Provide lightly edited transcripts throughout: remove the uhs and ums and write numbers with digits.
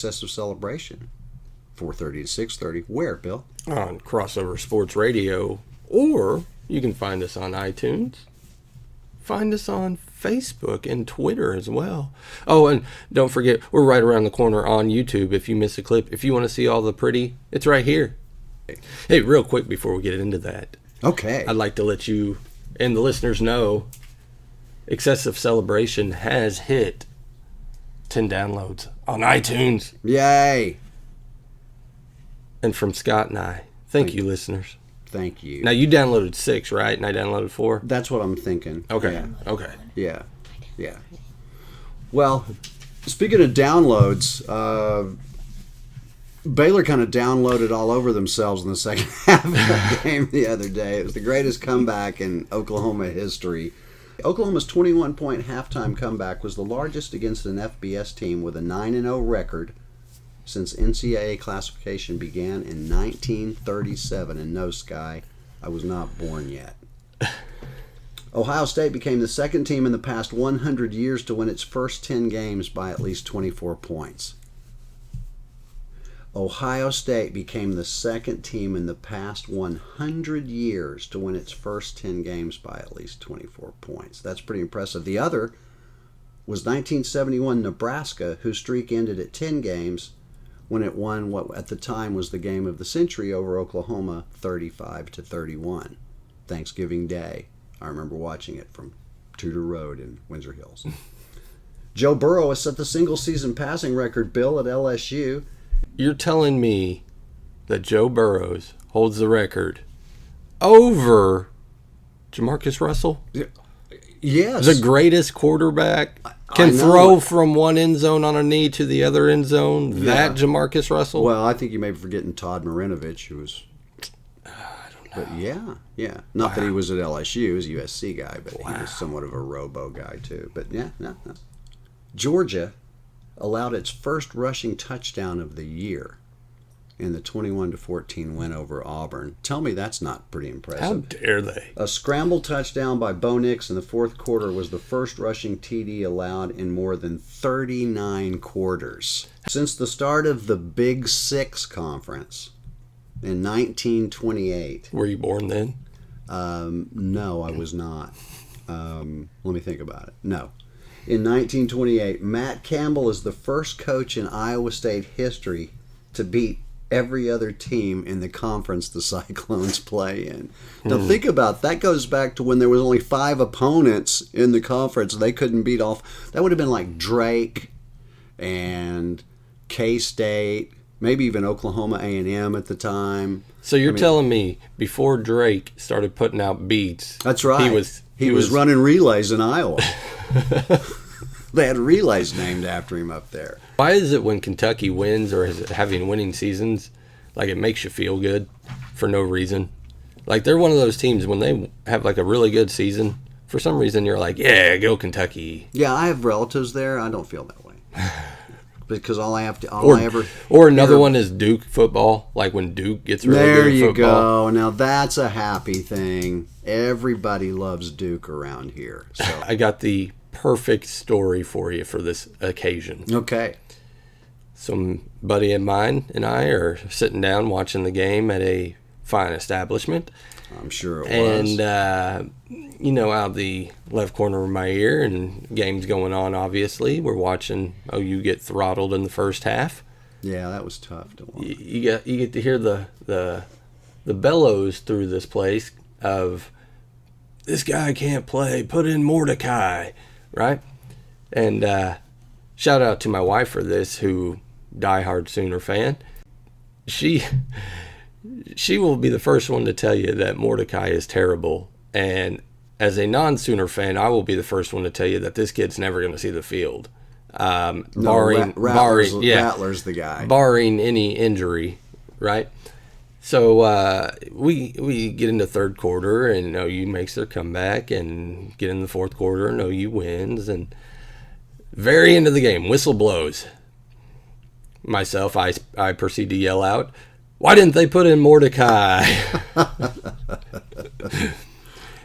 Excessive Celebration, 4:30 to 6:30. Where, Bill? On Crossover Sports Radio, or you can find us on iTunes. Find us on Facebook and Twitter as well. Oh, and don't forget, we're right around the corner on YouTube. If you miss a clip, if you want to see all the pretty, it's right here. Hey, real quick before we get into that. Okay. I'd like to let you and the listeners know Excessive Celebration has hit 10 downloads on iTunes. Yay. And from Scott and I, thank you, listeners. Thank you. Now, you downloaded 6, right? And I downloaded 4? That's what I'm thinking. Okay. Yeah. Okay. Yeah. Well, speaking of downloads, Baylor kind of downloaded all over themselves in the second half of that game the other day. It was the greatest comeback in Oklahoma history. Oklahoma's 21-point halftime comeback was the largest against an FBS team with a 9-0 record since NCAA classification began in 1937. And no, Sky, I was not born yet. Ohio State became the second team in the past 100 years to win its first 10 games by at least 24 points. Ohio State became the second team in the past 100 years to win its first 10 games by at least 24 points. That's pretty impressive. The other was 1971 Nebraska, whose streak ended at 10 games when it won what at the time was the game of the century over Oklahoma 35-31. Thanksgiving Day. I remember watching it from Tudor Road in Windsor Hills. Joe Burrow has set the single-season passing record, Bill, at LSU. You're telling me that Joe Burrows holds the record over Jamarcus Russell? Yes. The greatest quarterback can throw from one end zone on a knee to the other end zone. Yeah. That Jamarcus Russell? Well, I think you may be forgetting Todd Marinovich, who was... I don't know. But yeah. Not that he was at LSU. He was a USC guy, but he was somewhat of a robo guy, too. But yeah. Georgia allowed its first rushing touchdown of the year in the 21-14 win over Auburn. Tell me that's not pretty impressive. How dare they? A scramble touchdown by Bo Nix in the fourth quarter was the first rushing TD allowed in more than 39 quarters. Since the start of the Big Six Conference in 1928. Were you born then? No, I was not. Let me think about it. No. In 1928, Matt Campbell is the first coach in Iowa State history to beat every other team in the conference the Cyclones play in. Now think about that. Goes back to when there was only 5 opponents in the conference. They couldn't beat all. That would have been like Drake and K-State, maybe even Oklahoma A&M at the time. So you're telling me before Drake started putting out beats, that's right. He was running relays in Iowa. They had relays named after him up there. Why is it when Kentucky wins or is it having winning seasons, like it makes you feel good for no reason? Like they're one of those teams when they have like a really good season, for some reason you're like, yeah, go Kentucky. Yeah, I have relatives there. I don't feel that way. Because or another one is Duke football, like when Duke gets really good at football. There you go. Now that's a happy thing. Everybody loves Duke around here. So I got the perfect story for you for this occasion. Okay. Some buddy of mine and I are sitting down watching the game at a fine establishment. I'm sure it was. And, out the left corner of my ear, and game's going on, obviously. We're watching OU get throttled in the first half. Yeah, that was tough to watch. You get to hear the bellows through this place of, this guy can't play, put in Mordecai, right? And shout out to my wife for this, who diehard Sooner fan. She will be the first one to tell you that Mordecai is terrible. And as a non-Sooner fan, I will be the first one to tell you that this kid's never going to see the field. Rattler's the guy. Barring any injury, right? So we get into third quarter, and OU makes their comeback, and get in the fourth quarter, and OU wins. And very end of the game, whistle blows. Myself, I proceed to yell out, "Why didn't they put in Mordecai?"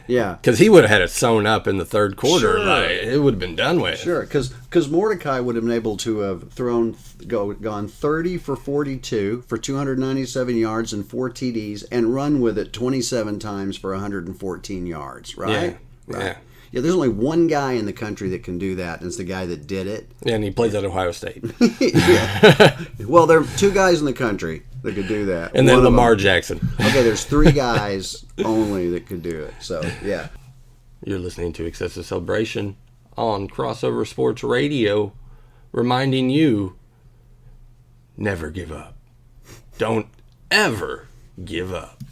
Yeah. Because he would have had it sewn up in the third quarter. Sure. Like, it would have been done with. Sure, because Mordecai would have been able to have gone 30 for 42 for 297 yards and 4 TDs and run with it 27 times for 114 yards, right? Yeah. Right. Yeah. Yeah, there's only one guy in the country that can do that, and it's the guy that did it. And he plays at Ohio State. Yeah. Well, there are 2 guys in the country that could do that. And then One of Lamar them- Jackson. Okay, there's 3 guys only that could do it. So, yeah. You're listening to Excessive Celebration on Crossover Sports Radio, reminding you, never give up. Don't ever give up.